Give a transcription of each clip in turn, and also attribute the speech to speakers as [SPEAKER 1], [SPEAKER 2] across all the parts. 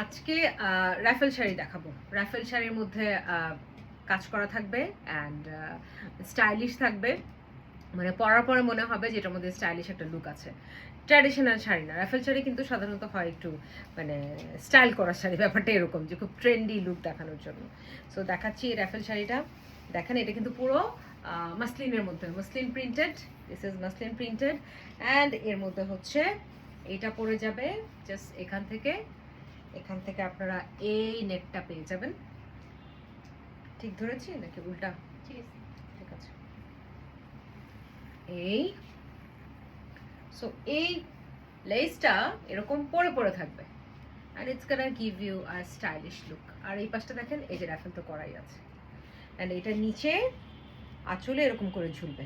[SPEAKER 1] আজকে রাফেল শাড়ি দেখাবো। রাফেল শাড়ির মধ্যে কাজ করা থাকবে অ্যান্ড স্টাইলিশ থাকবে, মানে পরার পরে মনে হবে যে এটার মধ্যে স্টাইলিশ একটা লুক আছে। ট্র্যাডিশনাল শাড়ি না, রাফেল শাড়ি কিন্তু সাধারণত হয় একটু মানে স্টাইল করা শাড়ি, ব্যাপারটা এরকম যে খুব ট্রেন্ডি লুক দেখানোর জন্য। সো দেখাচ্ছি এই রাফেল শাড়িটা। দেখেন এটা কিন্তু পুরো মাসলিনের মধ্যে, muslin printed, this is muslin printed and এর মধ্যে হচ্ছে এটা পরে যাবে জাস্ট এখান থেকে আপনারা এই নেটটা পেয়ে যাবেন। ঠিক ধরেছি নাকি উল্টা? ঠিক আছে, এই সো এই লেসটা এরকম পরে পরে থাকবে and it's gonna give you a stylish look। আর এই পাশটা দেখেন, এই যে রাফেল তো করাই আছে and এটা নিচে আঁচলে এরকম করে ঝুলবে।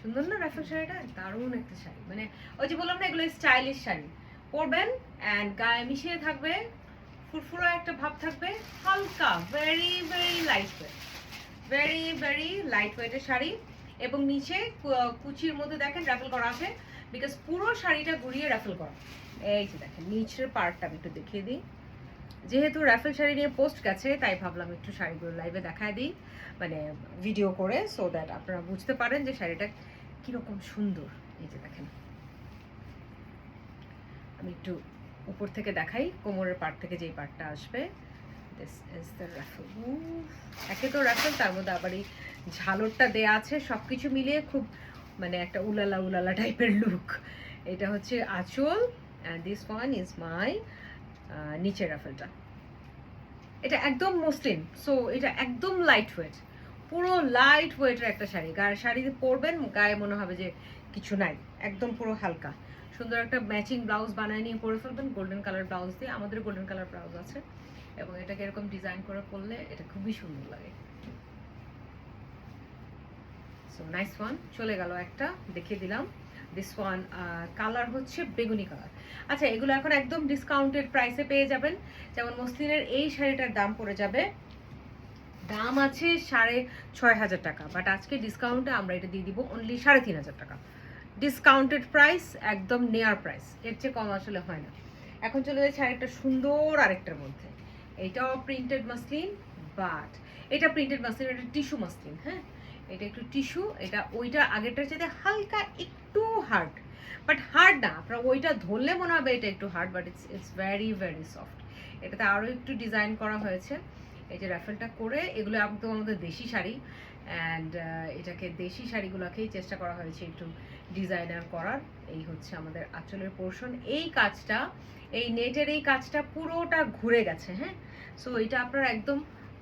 [SPEAKER 1] সুন্দর না রাফেল শাড়িটা? দারুণ একটা শাড়ি, মানে ওই যে বললাম না এগুলো স্টাইলিশ শাড়ি, পরবেন অ্যান্ড গায়ে মিশিয়ে থাকবে, ফুরফুরা একটা ভাব থাকবে, হালকা, very very light weight, very very light ওয়েটের শাড়ি। এবং নিচে কুচির মধ্যে দেখেন রাফেল করা আছে, বিকজ পুরো শাড়িটা ঘুরিয়ে রাফেল করা। এই যে দেখেন নিচের পার্টটা আমি একটু দেখিয়ে দিই। যেহেতু রাফেল শাড়ি নিয়ে পোস্ট গেছে তাই ভাবলাম একটু শাড়িগুলো লাইভে দেখায় দিই, মানে ভিডিও করে, সো দ্যাট আপনারা বুঝতে পারেন যে শাড়িটা কিরকম সুন্দর। এই যে দেখেন, আমি একটু উপর থেকে দেখাই, কোমরের পার্ট থেকে যেই পার্টটা আসবে। This is the ruffle. একে তো রাফেল, তার মধ্যে আবার এই ঝালরটা দেয়া আছে, সব কিছু মিলিয়ে খুব মানে একটা উলালা উলালা টাইপের লুক। এটা হচ্ছে আঁচল and this one is my নিচের রাফেলটা। এটা একদম মসলিন, সো এটা একদম লাইট ওয়েট, পুরো লাইট ওয়েটের একটা শাড়ি। গায়ে শাড়িতে পরবেন, গায়ে মনে হবে যে কিছু নাই, একদম পুরো হালকা। সুন্দর একটা ম্যাচিং ব্লাউজ বানায় নিয়ে পরে ফেলবেন, গোল্ডেন কালার ব্লাউজ দিয়ে। আমাদের গোল্ডেন কালার ব্লাউজ আছে এবং এটাকে এরকম ডিজাইন করে পরলে এটা খুবই সুন্দর লাগে। সো নাইস ওয়ান, চলে গেল একটা, দেখিয়ে দিলাম। দিস ওয়ান কালার হচ্ছে বেগুনি কালার। আচ্ছা, এগুলো এখন একদম ডিসকাউন্টেড প্রাইসে পেয়ে যাবেন। যেমন মসলিনের এই শাড়িটার দাম পড়ে যাবে, দাম আছে 6,500 টাকা, বাট আজকে ডিসকাউন্টে আমরা এটা দিয়ে দিব অনলি 3,500 টাকা। ডিসকাউন্টেড প্রাইস, একদম নেয়ার প্রাইস, এর চেয়ে কম আসলে হয় না। এখন চলে যাচ্ছে আরেকটা সুন্দর আরেকটার মধ্যে। এটাও প্রিন্টেড মাসলিন, বাট এটা প্রিন্টেড মাসলিন, এটা টিস্যু মাসলিন। হ্যাঁ, এটা একটু টিস্যু, এটা ওইটা আগেরটার চাইতে হালকা একটু হার্ড, বাট হার্ড না, আপনার ওইটা ধরলে মনে হবে এটা একটু hard, but it's very very soft. এটাতে আরও একটু ডিজাইন করা হয়েছে, এই যে রাফেলটা করে। এগুলো একদম আমাদের দেশি শাড়ি অ্যান্ড এটাকে দেশি শাড়িগুলোকেই চেষ্টা করা হয়েছে একটু ডিজাইনার করার। এই হচ্ছে আমাদের আঁচলের পোর্শন, এই কাজটা, এই নেটের এই কাজটা পুরোটা ঘুরে গেছে। হ্যাঁ, সো এটা আপনারা একদম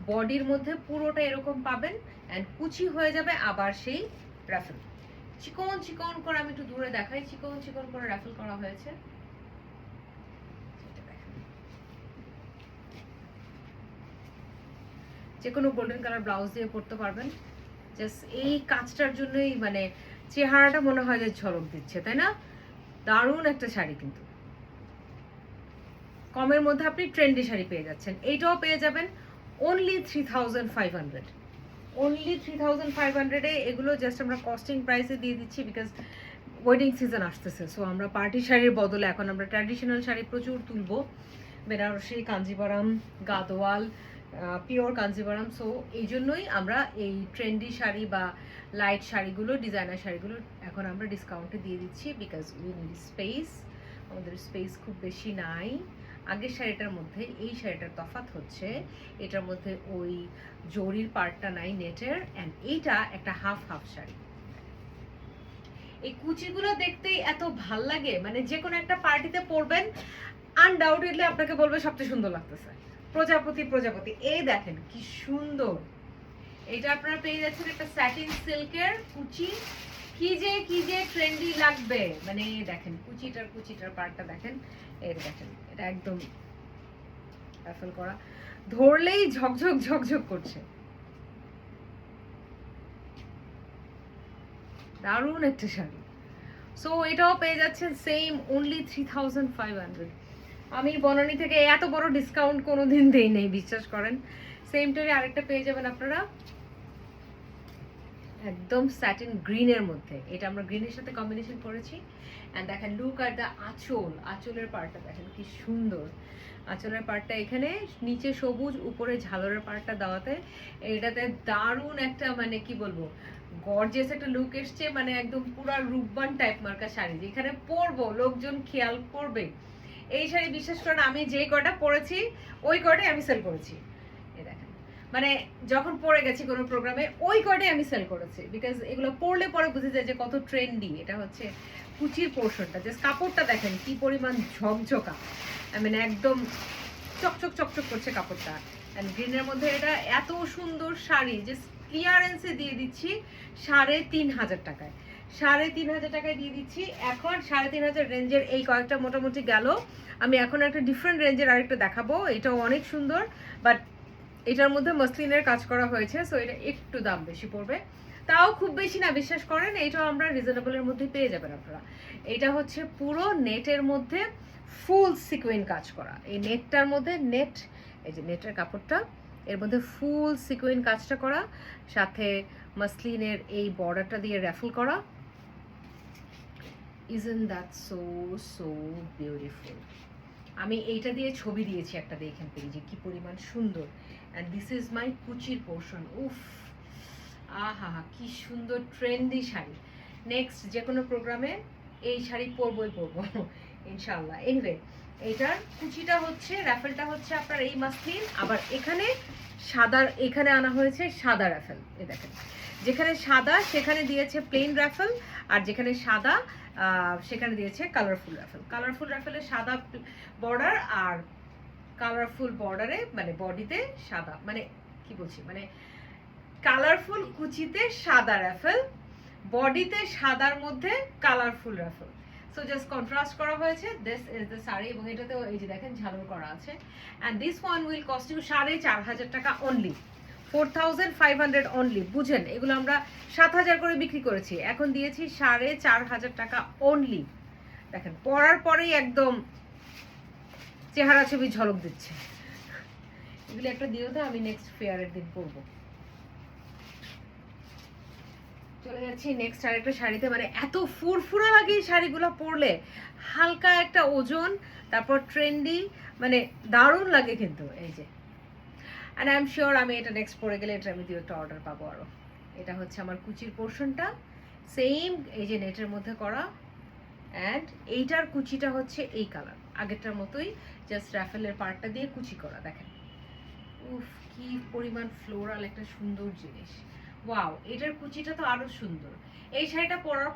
[SPEAKER 1] বডির মধ্যে পুরোটা এরকম পাবেন অ্যান্ড কুচি হয়ে যাবে আবার সেই রাফেল। চিকন চিকন করে, আমি একটু দূরে দেখাই, চিকন চিকন করে রাফেল করা হয়েছে। যে কোনো গোল্ডেন কালার ব্লাউজ দিয়ে পরতে পারবেন। জাস্ট এই কাজটার জন্যই মানে চেহারাটা মনে হয় যে ঝলক দিচ্ছে, তাই না? দারুণ একটা শাড়ি, কিন্তু কমের মধ্যে আপনি ট্রেন্ডি শাড়ি পেয়ে যাচ্ছেন। এইটাও পেয়ে যাবেন অনলি 3,500, অনলি 3,500-এ। এগুলো জাস্ট আমরা কস্টিং প্রাইসে দিয়ে দিচ্ছি বিকজ ওয়েডিং সিজন আসতেছে। সো আমরা পার্টি শাড়ির বদলে এখন আমরা ট্র্যাডিশনাল শাড়ি প্রচুর তুলবো, বেনারসি, কাঞ্জিভারাম, গাদোয়াল, পিওর কাঞ্জিভারাম। সো এই জন্যই আমরা এই ট্রেন্ডি শাড়ি বা লাইট শাড়িগুলো, ডিজাইনার শাড়িগুলো এখন আমরা ডিসকাউন্টে দিয়ে দিচ্ছি বিকজ উই নিড স্পেস। আমাদের স্পেস খুব বেশি নাই। আগের শাড়িটার মধ্যে এই শাড়িটার তফাৎ হচ্ছে এটার মধ্যে ওই জরির পার্টটা নাই নেটের, অ্যান্ড এইটা একটা হাফ হাফ শাড়ি। এই কুচিগুলো দেখতেই এত ভাল লাগে, মানে যে কোনো একটা পার্টিতে পরবেন, আনডাউটেডলি আপনাকে বলবে সবচেয়ে সুন্দর লাগতেছে প্রজাপতি প্রজাপতি। এই দেখেন কি সুন্দর, এটা আপনারা পেয়ে যাচ্ছেন একটা স্যাটিন সিল্কের কুচি। কি যে ট্রেন্ডি লাগবে, মানে দেখেন কুচিটার পার্টটা দেখেন, এই দেখেন, এটা একদম রাফেল করা, ধরলেই ঝকঝক ঝকঝক করছে। দারুণ একটা শাড়ি। সো এটাও পেয়ে যাচ্ছেন সেম অনলি 3,500। আমি বনানী থেকে এত বড় ডিসকাউন্ট কোনোদিন দেই নেই, বিশ্বাস করেন। সেমটারই আরেকটা পেয়ে যাবেন আপনারা একদম স্যাটিন গ্রিনের মধ্যে। এটা আমরা গ্রিনের সাথে কম্বিনেশন করেছি অ্যান্ড দেখেন লুক আর দ্য আঁচলের পার্টটা দেখেন কি সুন্দর। আঁচলের পাড়টা এখানে, নিচে সবুজ, উপরে ঝালরের পাড়টা দেওয়াতে এটাতে দারুণ একটা মানে কি বলবো গর্জিয়াস একটা লুক এসছে, মানে একদম পুরা রূপবান টাইপ মার্কা শাড়ি, যেখানে পরবো লোকজন খেয়াল করবে। এই শাড়ি বিশ্বাস করেন আমি যে কটা পরেছি ওই কটাই আমি সেল করেছি। এই দেখেন, মানে যখন পরে গেছি কোনো প্রোগ্রামে ওই কটাই আমি সেল করেছি, বিকজ এগুলো পরলে পরে বুঝে যায় যে কত ট্রেন্ডি। এটা হচ্ছে কুচির পোর্শনটা, জাস্ট কাপড়টা দেখেন কি পরিমাণ ঝকঝকা, মানে একদম চকচক চকচক করছে কাপড়টা। অ্যান্ড গ্রিনের মধ্যে এটা এত সুন্দর শাড়ি, যে ক্লিয়ারেন্সে দিয়ে দিচ্ছি 3,500 টাকায়। 3,500 টাকায় দিয়ে দিচ্ছি। এখন 3,500 রেঞ্জের এই কয়েকটা মোটামুটি গেল। আমি এখন একটা ডিফারেন্ট রেঞ্জের আরেকটা দেখাবো, এটাও অনেক সুন্দর, বাট এটার মধ্যে মসলিনের কাজ করা হয়েছে, সো এটা একটু দাম বেশি পড়বে, তাও খুব বেশি না, বিশ্বাস করেন এটাও আমরা রিজনেবলের মধ্যে পেয়ে যাবেন আপনারা। এটা হচ্ছে পুরো নেটের মধ্যে ফুল সিকোয়েন কাজ করা, এই নেটটার মধ্যে নেট, এই যে নেটের কাপড়টা, এর মধ্যে ফুল সিকোয়েন কাজটা করা, সাথে মসলিনের এই বর্ডারটা দিয়ে র্যাফেল করা। Isn't that so so beautiful. আমি এইটা দিয়ে ছবি দিয়েছি একটা, দেখেন পেজে কি পরিমাণ সুন্দর। অ্যান্ড দিস ইজ মাই কুচির পোর্শন। উফ, আহা কি সুন্দর ট্রেন্ডি শাড়ি। নেক্সট যে কোনো প্রোগ্রামে এই শাড়ি পরবই পরবো ইনশাল্লাহ। এনিওয়ে, এইটার কুচিটা হচ্ছে, র্যাফেলটা হচ্ছে আপনার এই মাসলিন, আবার এখানে সাদার, এখানে আনা হয়েছে সাদা র্যাফেল। এই দেখেন, যেখানে সাদা সেখানে দিয়েছে প্লেন র্যাফেল, আর যেখানে সাদা সেখানে দিয়েছে কালারফুল র্যাফেল। কালারফুল র্যাফেলে সাদা বর্ডার, আর কালারফুল বর্ডারে মানে বডিতে সাদা, মানে কি বলছি, মানে কালারফুল কুচিতে সাদা র্যাফেল, বডিতে সাদার মধ্যে colourful raffle. So just contrast করা হয়েছে। দিস ইজ দ্য শাড়ি, এবং এটাতেও এই যে দেখেন ঝালর করা আছে। And this one will cost you 4,500 টাকা অনলি, 4,500 অনলি। বুঝেন, এগুলো আমরা 7,000 করে বিক্রি করেছি, এখন দিয়েছি 4,500 টাকা অনলি। দেখেন পরার পরেই একদম চেহারা ছবি ঝলক দিচ্ছে। এগুলো একটা দিও তো, আমি নেক্সট ফেয়ারের দিন পরবো। চলে যাচ্ছি নেক্সট আরেকটা শাড়িতে, মানে এত ফুরফুরা লাগে এই শাড়িগুলো পরলে, হালকা একটা ওজন, তারপর ট্রেন্ডি, মানে দারুণ লাগে কিন্তু। এই যে, অ্যান্ড আই এম শিওর আমি এটা নেক্সট পরে গেলে এটা আমি দিয়ে একটা অর্ডার পাবো আরও। এটা হচ্ছে আমার কুচির পোর্শনটা, সেম এই যে নেটের মধ্যে করা, অ্যান্ড এইটার কুচিটা হচ্ছে এই কালার, আগেরটার মতোই, জাস্ট র্যাফেলের পার্টটা দিয়ে কুচি করা। দেখেন উফ, কি পরিমাণ ফ্লোরাল একটা সুন্দর জিনিস। ওয়াও, এটার কুচিটা তো আরো সুন্দর। এই শাড়িটা পরার